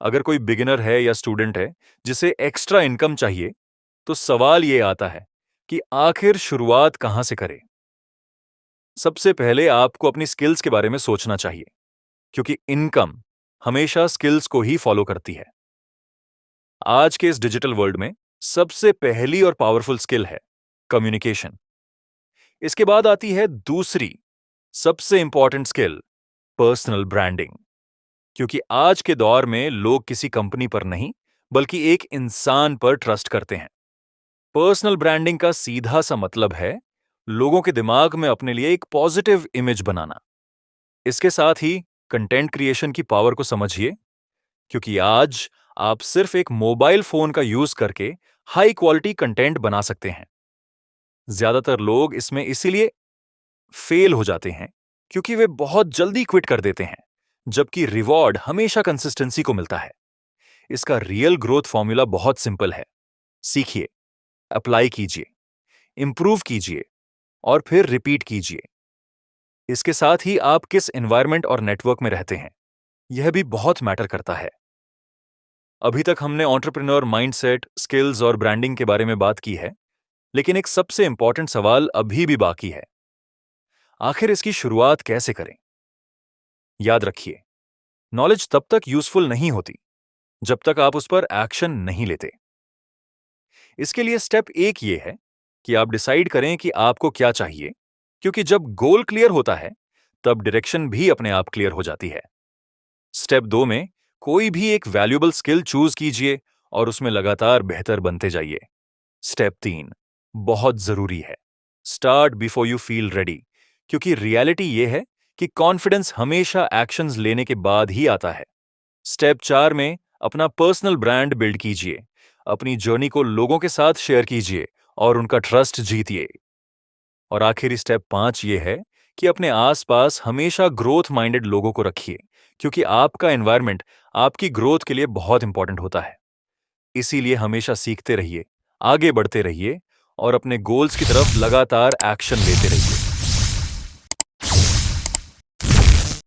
अगर कोई बिगिनर है या स्टूडेंट है जिसे एक्स्ट्रा इनकम चाहिए, तो सवाल ये आता है कि आखिर शुरुआत कहां से करें। सबसे पहले आपको अपनी स्किल्स के बारे में सोचना चाहिए, क्योंकि इनकम हमेशा स्किल्स को ही फॉलो करती है। आज के इस डिजिटल वर्ल्ड में सबसे पहली और पावरफुल स्किल है कम्युनिकेशन। इसके बाद आती है दूसरी सबसे इंपॉर्टेंट स्किल, पर्सनल ब्रांडिंग। क्योंकि आज के दौर में लोग किसी कंपनी पर नहीं, बल्कि एक इंसान पर ट्रस्ट करते हैं। पर्सनल ब्रांडिंग का सीधा सा मतलब है लोगों के दिमाग में अपने लिए एक पॉजिटिव इमेज बनाना। इसके साथ ही कंटेंट क्रिएशन की पावर को समझिए, क्योंकि आज आप सिर्फ एक मोबाइल फोन का यूज करके हाई क्वालिटी कंटेंट बना सकते हैं। ज्यादातर लोग इसमें इसीलिए फेल हो जाते हैं क्योंकि वे बहुत जल्दी क्विट कर देते हैं, जबकि रिवॉर्ड हमेशा कंसिस्टेंसी को मिलता है। इसका रियल ग्रोथ फॉर्मूला बहुत सिंपल है। सीखिए, अप्लाई कीजिए, इंप्रूव कीजिए और फिर रिपीट कीजिए। इसके साथ ही आप किस एनवायरनमेंट और नेटवर्क में रहते हैं, यह भी बहुत मैटर करता है। अभी तक हमने एंटरप्रेन्योर माइंडसेट, स्किल्स और ब्रांडिंग के बारे में बात की है, लेकिन एक सबसे इंपॉर्टेंट सवाल अभी भी बाकी है। आखिर इसकी शुरुआत कैसे करें? याद रखिए, नॉलेज तब तक यूजफुल नहीं होती जब तक आप उस पर एक्शन नहीं लेते। इसके लिए स्टेप एक ये है कि आप डिसाइड करें कि आपको क्या चाहिए, क्योंकि जब गोल क्लियर होता है तब डायरेक्शन भी अपने आप क्लियर हो जाती है। स्टेप 2 में कोई भी एक वैल्यूएबल स्किल चूज कीजिए और उसमें लगातार बेहतर बनते जाइए। स्टेप 3 बहुत जरूरी है, start before you feel ready, क्योंकि रियलिटी यह है कि कॉन्फिडेंस हमेशा एक्शंस लेने के बाद ही आता है। स्टेप 4 में अपना पर्सनल ब्रांड बिल्ड कीजिए, अपनी जर्नी को लोगों के साथ शेयर कीजिए और उनका ट्रस्ट जीतिए। और आखिरी स्टेप 5 ये है कि अपने आसपास हमेशा ग्रोथ माइंडेड लोगों को रखिए, क्योंकि आपका एनवायरनमेंट आपकी ग्रोथ के लिए बहुत इंपॉर्टेंट होता है। इसीलिए हमेशा सीखते रहिए, आगे बढ़ते रहिए और अपने गोल्स की तरफ लगातार एक्शन लेते रहिए।